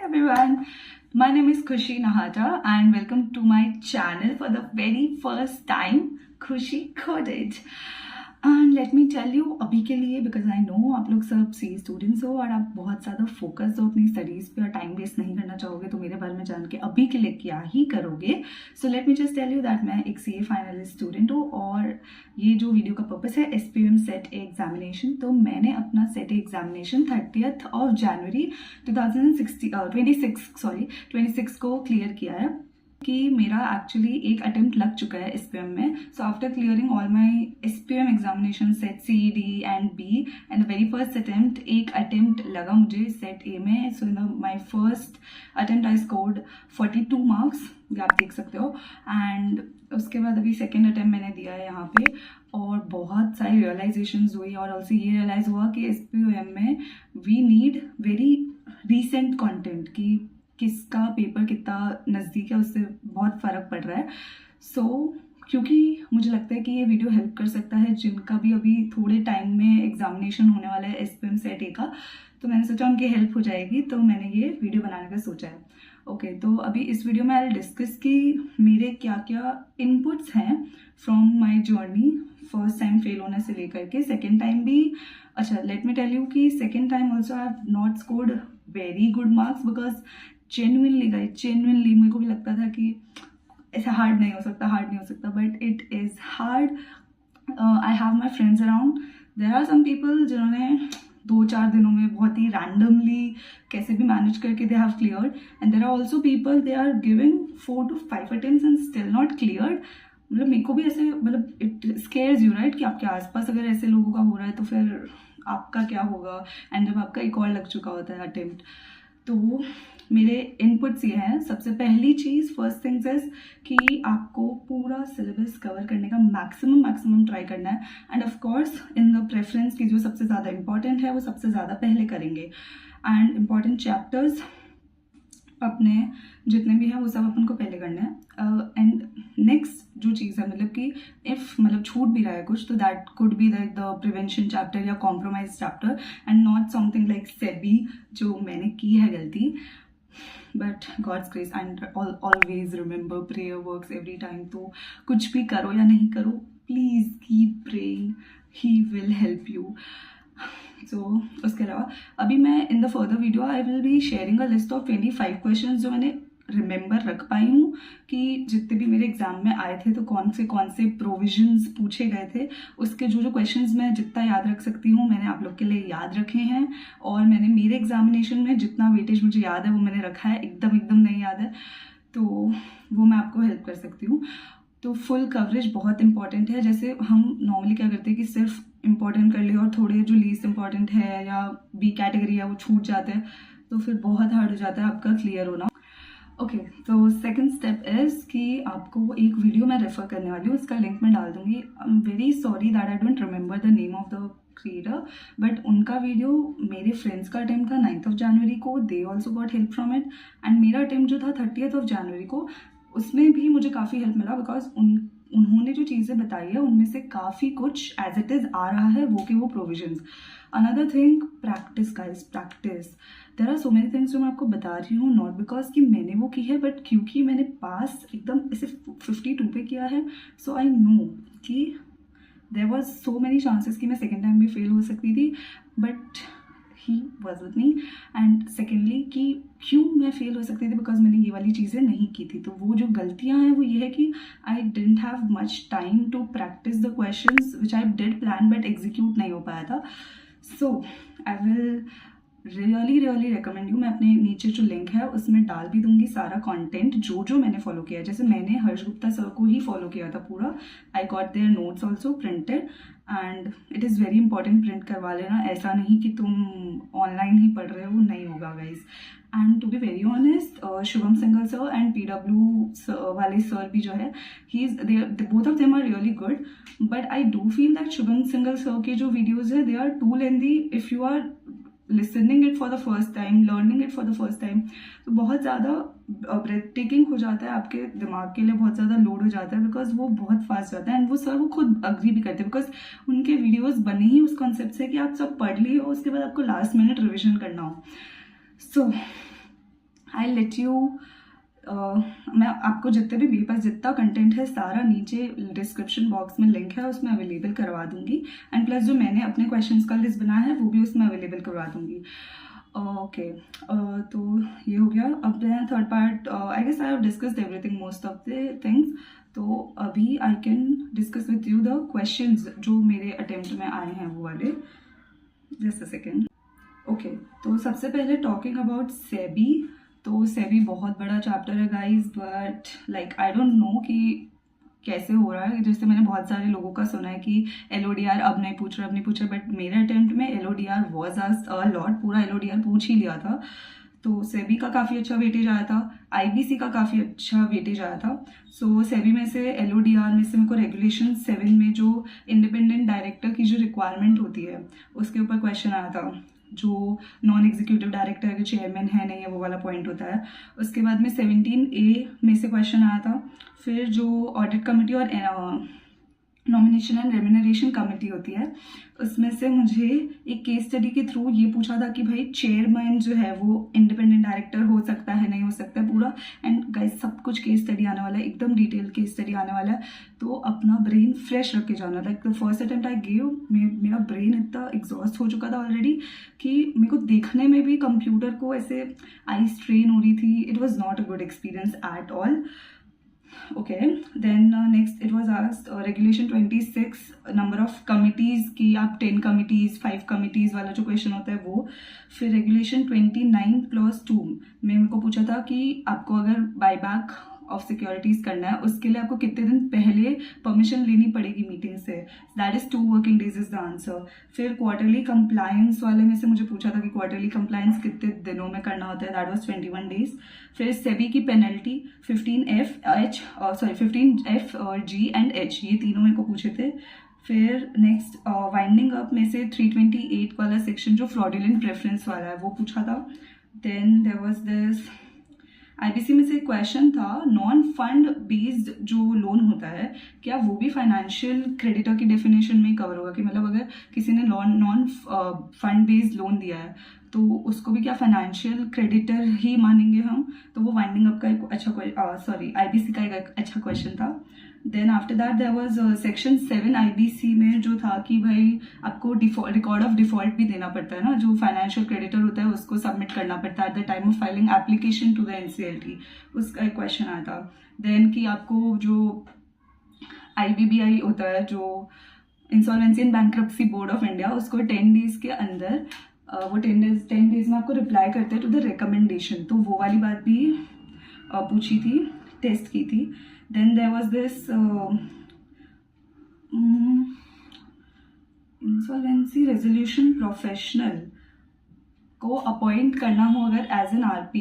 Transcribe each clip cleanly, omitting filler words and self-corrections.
everyone, my name is Khushi Nahata and welcome to my channel for the very first time, Khushi Coded. And let me tell you अभी के लिए, because I know आप लोग सब सी students हो और आप बहुत ज़्यादा फोकस हो अपनी स्टडीज़ पे और टाइम वेस्ट नहीं करना चाहोगे, तो मेरे बारे में जान के अभी के लिए क्या ही करोगे. So let me just tell you that मैं एक CA फाइनलिस्ट स्टूडेंट हूँ और ये जो वीडियो का पर्पस है SPM सेट ए एग्जामिनेशन. तो मैंने अपना सेट ए एग्जामिनेशन 30 जनवरी 2026 को क्लियर किया है कि मेरा एक्चुअली एक अटेम्प्ट लग चुका है SPM में. So after clearing all my SPM examination set C, D and B and the very first attempt, एक अटेम्प्ट लगा मुझे सेट A में. So in my first attempt I scored 42 marks, ये आप देख सकते हो. एंड उसके बाद अभी सेकेंड अटेम्प्ट मैंने दिया है यहाँ पे और बहुत सारी रियलाइजेशंस हुई और ऑल्सो ये रियलाइज हुआ कि SPM में we need very recent content कि किसका पेपर कितना नज़दीक है, उससे बहुत फ़र्क पड़ रहा है. क्योंकि मुझे लगता है कि ये वीडियो हेल्प कर सकता है जिनका भी अभी थोड़े टाइम में एग्जामिनेशन होने वाला है SPM सेट ए का, तो मैंने सोचा उनकी हेल्प हो जाएगी, तो मैंने ये वीडियो बनाने का सोचा है. ओके, तो अभी इस वीडियो में आई डिस्कस कि मेरे क्या क्या इनपुट्स हैं from my journey, first time fail होने से लेकर के सेकेंड टाइम भी. अच्छा, लेट मी टेल यू कि second time also I have not scored very good marks because genuinely मेरे को भी लगता था कि ऐसा हार्ड नहीं हो सकता, but it is hard. I have my friends around. There are some people जिन्होंने 2-4 दिनों में बहुत ही रैंडमली कैसे भी मैनेज करके they have cleared, and there are also people they are giving 4 to 5 attempts and still not cleared. मतलब मेरे को भी ऐसे, मतलब इट स्केयर्स यू राइट कि आपके आसपास अगर ऐसे लोगों का हो रहा है तो फिर आपका क्या होगा, एंड जब आपका एक और लग चुका होता है अटेम्प्ट. तो मेरे इनपुट्स ये हैं. सबसे पहली चीज़, फर्स्ट थिंग्स इज कि आपको पूरा सिलेबस कवर करने का मैक्सिमम ट्राई करना है. End of course in the preference की जो सबसे ज़्यादा इंपॉर्टेंट है वो सबसे ज़्यादा पहले करेंगे. एंड इम्पॉर्टेंट चैप्टर्स अपने जितने भी हैं वो सब अपन को पहले करना है. एंड नेक्स्ट जो चीज़ है, मतलब कि मतलब छूट भी रहा है कुछ, तो that could be like the prevention chapter या compromise chapter and not something like SEBI जो मैंने की है गलती. But God's grace and always remember prayer works every time. तो कुछ भी करो या नहीं करो, please keep praying, he will help you. So उसके अलावा अभी मैं in the further video I will be sharing a list of 25 question जो मैंने रिमेंबर रख पाई हूँ कि जितने भी मेरे एग्जाम में आए थे तो कौन से प्रोविजंस पूछे गए थे, उसके जो क्वेश्चंस मैं जितना याद रख सकती हूँ मैंने आप लोग के लिए याद रखे हैं. और मैंने मेरे एग्जामिनेशन में जितना वेटेज मुझे याद है वो मैंने रखा है. एकदम नहीं याद है तो वो मैं आपको हेल्प कर सकती हूँ. तो फुल कवरेज बहुत इंपॉर्टेंट है. जैसे हम नॉर्मली क्या करते हैं कि सिर्फ इम्पॉर्टेंट कर लिए और थोड़े जो लीस्ट इंपॉर्टेंट है या B कैटेगरी है वो छूट जाते हैं, तो फिर बहुत हार्ड हो जाता है आपका क्लियर होना. ओके, तो सेकंड स्टेप इज़ कि आपको एक वीडियो मैं रेफर करने वाली हूँ, उसका लिंक मैं डाल दूँगी. I am very sorry that I don't remember the name of the creator, but उनका वीडियो मेरे फ्रेंड्स का अटेम्प्ट था 9th जनवरी को, they also got help from it. And मेरा अटेम्प्ट जो था 30th जनवरी को, उसमें भी मुझे काफ़ी हेल्प मिला बिकॉज उन्होंने जो चीज़ें बताई है उनमें से काफ़ी कुछ एज इट इज़ आ रहा है वो provisions. Another thing, practice guys, practice. There are so many things जो मैं आपको बता रही हूँ नॉट बिकॉज कि मैंने वो की है, बट क्योंकि मैंने पास एकदम ऐसे 52 पे किया है, सो आई नो कि there was so many chances कि मैं सेकेंड टाइम भी फेल हो सकती थी, but he was with me. And secondly कि क्यों मैं फेल हो सकती थी, बिकॉज मैंने ये वाली चीज़ें नहीं की थी. तो वो जो गलतियाँ हैं वो ये है कि I didn't have much time to practise the questions which I did plan but execute नहीं हो पाया था. So I will really recommend you. मैं अपने नीचे जो लिंक है उसमें डाल भी दूंगी सारा कंटेंट जो मैंने फॉलो किया. जैसे मैंने हर्ष गुप्ता सर को ही फॉलो किया था पूरा. I got there notes also printed and it is very important, print करवा लेना. ऐसा नहीं कि तुम ऑनलाइन ही पढ़ रहे हो, नहीं होगा guys. And to be very honest, Shubham Singhal sir and PW वाले सर भी जो है, both of them are really good, but I do feel that Shubham Singhal sir के जो वीडियोज़ है they are too lengthy if you are listening it for the first time, learning it for the first time. तो बहुत ज़्यादा breath taking हो जाता है, आपके दिमाग के लिए बहुत ज़्यादा लोड हो जाता है बिकॉज वो बहुत फास्ट जाता है. एंड वो सर वो खुद अग्री भी करते हैं बिकॉज उनके वीडियोस बने ही उस कॉन्सेप्ट से कि आप सब पढ़ लिए हो, उसके बाद आपको लास्ट मिनट रिविजन करना हो. सो आई लेट यू, मैं आपको जितने भी मेरे पास जितना कंटेंट है सारा नीचे डिस्क्रिप्शन बॉक्स में लिंक है उसमें अवेलेबल करवा दूंगी, एंड प्लस जो मैंने अपने क्वेश्चंस का लिस्ट बनाया है वो भी उसमें अवेलेबल करवा दूंगी। ओके, तो ये हो गया। अब third part, I guess I have discussed everything, most of the things. तो अभी I can discuss with you the questions जो मेरे अटेम्प्ट में आए हैं वो वाले। Just a second. ओके, तो सबसे पहले टॉकिंग अबाउट सेबी। तो सेबी बहुत बड़ा चैप्टर है guys, but like I don't know कि कैसे हो रहा है। जैसे मैंने बहुत सारे लोगों का सुना है कि LODR अब नहीं पूछ रहा, बट मेरे अटेम्प्ट में LODR was asked a lot, पूरा LODR पूछ ही लिया था। तो सेबी का काफ़ी अच्छा वेटेज आया था, IBC का काफ़ी अच्छा वेटेज आया था। सो सेबी में से LODR में से मेरे को रेगुलेशन 7 में जो इंडिपेंडेंट डायरेक्टर की जो रिक्वायरमेंट होती है उसके ऊपर क्वेश्चन आया था। जो नॉन एग्जीक्यूटिव डायरेक्टर के चेयरमैन है नहीं है वो वाला पॉइंट होता है। उसके बाद में 17A में से क्वेश्चन आया था। फिर जो ऑडिट कमेटी और नॉमिनेशन एंड रेम्यूनरेशन कमेटी होती है उसमें से मुझे एक केस स्टडी के थ्रू ये पूछा था कि भाई चेयरमैन जो है वो इंडिपेंडेंट डायरेक्टर हो सकता है नहीं हो सकता है पूरा। एंड गाइस सब कुछ केस स्टडी आने वाला है, एकदम डिटेल केस स्टडी आने वाला है, तो अपना ब्रेन फ्रेश रख के जाना। Like the first attempt I gave, मेरा ब्रेन इतना एग्जॉस्ट हो चुका था ऑलरेडी कि मेरे को देखने में भी कंप्यूटर को ऐसे आई स्ट्रेन हो रही थी। It was not a good experience at all. Okay, then next it was asked regulation 26 number of committees कि आप 10 committees 5 committees वाला जो क्वेश्चन होता है वो। फिर रेगुलेशन 29+2 में मेरे को पूछा था कि आपको अगर बायबैक ऑफ सिक्योरिटीज करना है उसके लिए आपको कितने दिन पहले परमिशन लेनी पड़ेगी मीटिंग से। That is 2 working days is the answer. फिर क्वार्टरली कंप्लायंस वाले में से मुझे पूछा था कि क्वार्टरली कंप्लायंस कितने दिनों में करना होता है। That was 21 days. फिर सेबी की पेनल्टी 15F और G एंड H ये तीनों मेरे को पूछे थे। फिर नेक्स्ट वाइंडिंग अप में से 328 वाला सेक्शन जो फ्रॉडुलेंट प्रेफरेंस वाला है वो पूछा था। Then there was this IBC में से क्वेश्चन था नॉन फंड बेस्ड जो लोन होता है क्या वो भी फाइनेंशियल क्रेडिटर की डेफिनेशन में कवर होगा, कि मतलब अगर किसी ने नॉन फंड बेस्ड लोन दिया है तो उसको भी क्या फाइनेंशियल क्रेडिटर ही मानेंगे हम। तो वो वाइंडिंग अप का एक अच्छा IBC का एक अच्छा क्वेश्चन था। Then after that there was section 7 IBC में जो था कि भाई आपको रिकॉर्ड ऑफ डिफॉल्ट भी देना पड़ता है ना, जो फाइनेंशियल क्रेडिटर होता है उसको सबमिट करना पड़ता है at the time of filing application to the NCLT, उसका एक क्वेश्चन आया था। देन कि आपको जो IBBI होता है जो insolvency and bankruptcy board of India, उसको 10 डेज के अंदर वो 10 डेज में आपको रिप्लाई करते हैं टू द रिकमेंडेशन, तो वो वाली बात भी पूछी थी, टेस्ट की थी। Then there was this insolvency resolution professional को अपॉइंट करना हो अगर एज एन RP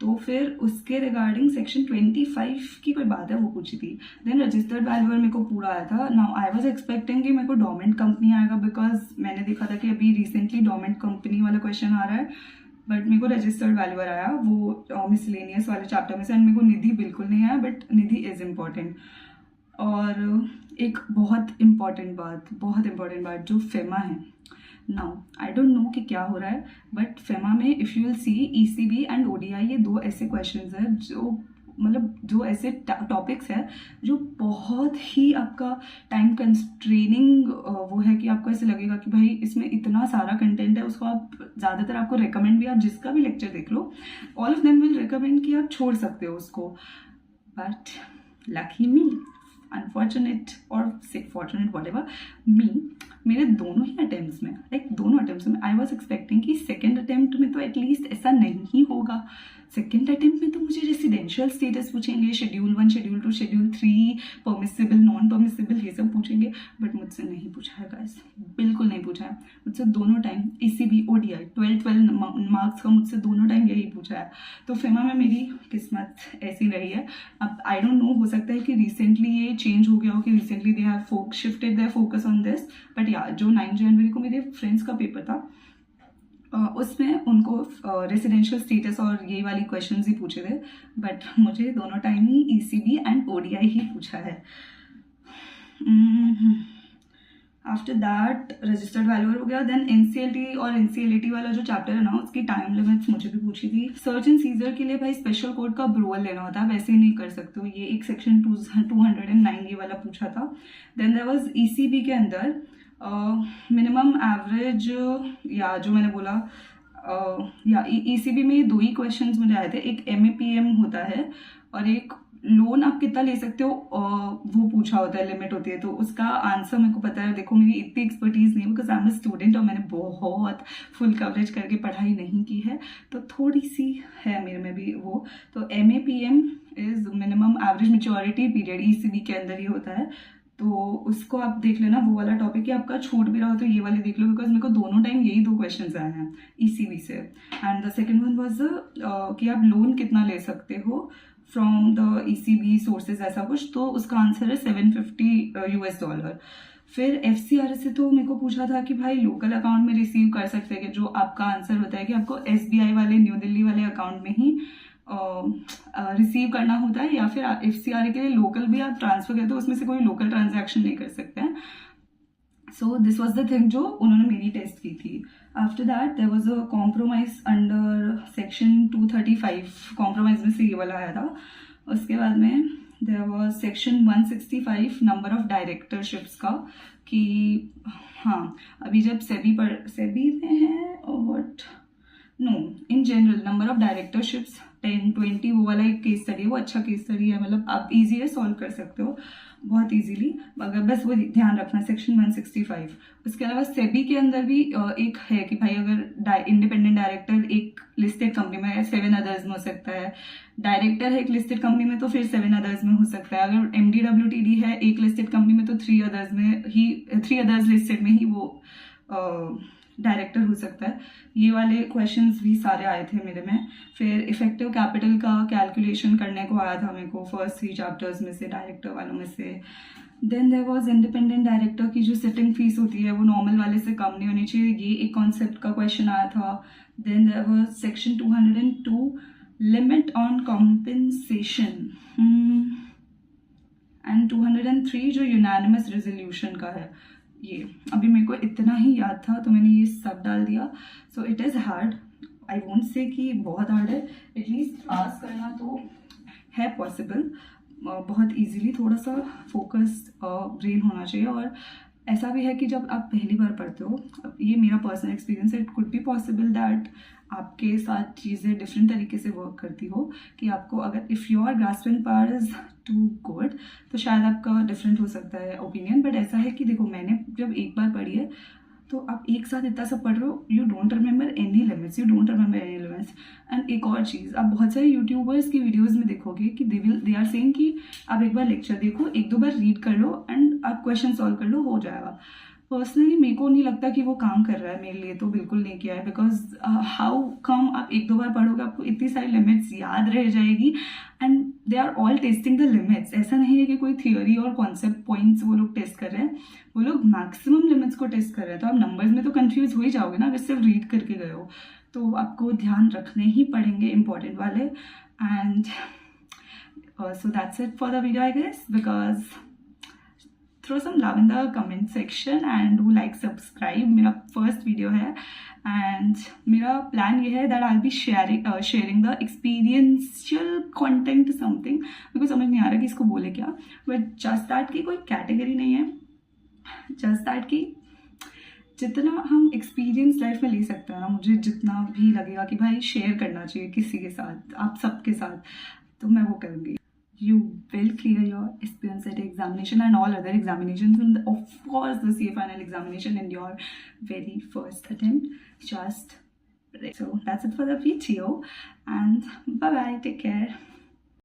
तो फिर उसके रिगार्डिंग सेक्शन 25 की कोई बात है वो पूछी थी। देन रजिस्टर्ड वैल्यूअर मेरे को पूरा आया था। नाउ आई वाज एक्सपेक्टिंग कि मेरे को डोमेंट कंपनी आएगा बिकॉज मैंने देखा था कि अभी रिसेंटली डोमेंट कंपनी वाला क्वेश्चन आ रहा है, बट मेरे को रजिस्टर्ड वैल्यूअर आया वो मिसलेनियस वाले चैप्टर में से। एंड मेरे को निधि बिल्कुल नहीं आया, बट निधि इज इम्पॉर्टेंट। और एक बहुत इम्पॉर्टेंट बात जो फेमा है। नाउ आई डोंट नो कि क्या हो रहा है, बट फेमा में if you will see ECB and ODI ये दो ऐसे क्वेश्चंस हैं जो ऐसे टॉपिक्स है जो बहुत ही आपका टाइम कंस्ट्रेनिंग वो है कि आपको ऐसे लगेगा कि भाई इसमें इतना सारा कंटेंट है, उसको आप ज़्यादातर आपको रिकमेंड भी, आप जिसका भी लेक्चर देख लो all of them will recommend कि आप छोड़ सकते हो उसको। बट लकी मी, अनफॉर्चुनेट और फॉर्चुनेट व्हाटएवर मी, मेरे दोनों अटेम्प्ट्स में आई वॉज एक्सपेक्टिंग कि सेकेंड अटेम्प्ट में तो एटलीस्ट ऐसा नहीं होगा। सेकेंड अटेम्प्ट में तो मुझे रेसिडेंशियल स्टेटस पूछेंगे, schedule 1, schedule 2, schedule 3, permissible, non permissible, ये सब पूछेंगे, बट मुझसे नहीं पूछा है गाइस, बिल्कुल नहीं पूछा है मुझसे दोनों टाइम। ECB ODI 12 मार्क्स का मुझसे दोनों टाइम यही पूछा है। तो फेमा में मेरी किस्मत ऐसी रही है। अब आई डोंट नो, हो सकता है कि रिसेंटली ये चेंज हो गया हो, कि recently they have shifted their focus on this, but या जो 9 जनवरी को मेरे फ्रेंड्स का पेपर था उसमें उनको रेसिडेंशियल स्टेटस और ये वाली क्वेश्चंस ही पूछे थे, बट मुझे दोनों time he ECB and ODI ही पूछा है। आफ्टर दैट रजिस्टर्ड वैल्यूअर हो गया. देन एनसीएलटी और एनसीएलटी वाला जो चैप्टर है ना, उसकी टाइम लिमिट्स मुझे भी पूछी थी. सर्च एंड सीजर के लिए भाई स्पेशल कोड का अप्रूवल लेना होता है, वैसे ही नहीं कर सकते हो. ये एक सेक्शन 209 ये वाला पूछा था. देन देयर वाज ईसीबी के अंदर मिनिमम एवरेज, या जो मैंने बोला या ईसीबी में 2 ही क्वेश्चंस मुझे आए थे. एक एमएपीएम होता है और एक लोन आप कितना ले सकते हो वो पूछा होता है, लिमिट होती है. तो उसका आंसर मेरे को पता है. देखो मेरी इतनी एक्सपर्टीज नहीं, because I am a student और मैंने बहुत फुल कवरेज करके पढ़ाई नहीं की है, तो थोड़ी सी है मेरे में भी वो. तो MAPM is minimum average maturity period, ECB के अंदर ही होता है. तो उसको आप देख लेना, वो वाला टॉपिक. आपका छूट भी रहा हो तो ये वाले देख लो, बिकॉज मेरे को दोनों टाइम यही 2 क्वेश्चंस आए हैं ईसीबी से. And the second one was कि आप लोन कितना ले सकते हो फ्रॉम द ईसीबी सोर्सेज, ऐसा कुछ. तो उसका आंसर है $750. फिर एफसीआरएस से तो मेरे को पूछा था कि भाई लोकल अकाउंट में रिसीव कर सकते हैं, जो आपका आंसर होता है कि आपको एसबीआई वाले न्यू दिल्ली वाले अकाउंट में ही रिसीव करना होता है, या फिर एफसीआरए के लिए लोकल भी आप ट्रांसफर करते हो, उसमें से कोई लोकल ट्रांजैक्शन नहीं कर सकते हैं. So this was the thing जो उन्होंने मेरी टेस्ट की थी. After that there was a compromise under section 235, compromise में से ये वाला आया था. उसके बाद में there was section 165 number of directorships का, कि हाँ अभी जब सेबी में है और no in general number of directorships 10-20, वो वाला एक केस स्टडी है. वो अच्छा केस स्टडी है, मतलब आप इजी है, सॉल्व कर सकते हो बहुत इजीली, मगर बस वो ध्यान रखना सेक्शन 165. उसके अलावा सेबी के अंदर भी एक है कि भाई अगर इंडिपेंडेंट डायरेक्टर एक लिस्टेड कंपनी में है, 7 अदर्स में हो सकता है. डायरेक्टर है एक लिस्टेड कंपनी में तो फिर 7 अदर्स में हो सकता है. अगर एमडीडब्ल्यूटीडी है एक लिस्टेड कंपनी में तो 3 अदर्स लिस्टेड में ही वो डायरेक्टर हो सकता है. ये वाले क्वेश्चंस भी सारे आए थे मेरे में. फिर इफेक्टिव कैपिटल का कैलकुलेशन करने को आया था मेरे को फर्स्ट 3 चैप्टर्स में से, डायरेक्टर वालों में से. Then there was independent director की जो सिटिंग फीस होती है वो नॉर्मल वाले से कम नहीं होनी चाहिए, ये एक कॉन्सेप्ट का क्वेश्चन आया था. Then there was section 202 limit on compensation, and 203 जो यूनानिमस रेजोल्यूशन का है. ये अभी मेरे को इतना ही याद था तो मैंने ये सब डाल दिया. So it is hard, I won't say कि बहुत हार्ड है, एटलीस्ट पास करना तो है पॉसिबल बहुत इजीली. थोड़ा सा फोकस्ड ब्रेन होना चाहिए. और ऐसा भी है कि जब आप पहली बार पढ़ते हो, ये मेरा पर्सनल एक्सपीरियंस है, it could be possible that आपके साथ चीज़ें डिफरेंट तरीके से वर्क करती हो, कि आपको अगर if your grasping power is too good तो शायद आपका डिफरेंट हो सकता है ओपिनियन. बट ऐसा है कि देखो मैंने जब एक बार पढ़ी है तो आप एक साथ इतना सब पढ़ रहे हो, you don't remember any limits. And एक और चीज़, आप बहुत सारे यूट्यूबर्स की वीडियोज़ में देखोगे कि दे आर सेइंग कि आप एक बार लेक्चर देखो, 1-2 बार रीड कर लो एंड आप क्वेश्चन सॉल्व कर लो, हो जाएगा. पर्सनली मेरे को नहीं लगता कि वो काम कर रहा है मेरे लिए, तो बिल्कुल नहीं किया है. बिकॉज हाउ कम आप 1-2 बार पढ़ोगे आपको इतनी सारी लिमिट्स याद रह जाएगी, and they are all testing the limits. ऐसा नहीं है कि कोई थियोरी और कॉन्सेप्ट पॉइंट्स वो लोग टेस्ट कर रहे हैं, वो लोग मैक्सिमम लिमिट्स को टेस्ट कर रहे हैं. तो आप नंबर्स में तो कंफ्यूज हो ही जाओगे ना अगर सिर्फ रीड करके गए हो. तो आपको ध्यान रखने ही पड़ेंगे इंपॉर्टेंट वाले. And so that's it for the video I guess, because throw some love in the comment section and do like subscribe. मेरा first video है and मेरा plan ये है that I'll be sharing the experiential content something, because समझ नहीं आ रहा कि इसको बोले क्या. but just that की कोई category नहीं है, just that की जितना हम एक्सपीरियंस लाइफ में ले सकते हैं ना, मुझे जितना भी लगेगा कि भाई शेयर करना चाहिए किसी के साथ, आप सबके साथ, तो मैं वो करूँगी. You will clear your SPM set examination and all other examinations, and of course the CA final examination in your very first attempt. Just so that's it for the video, and bye bye, take care.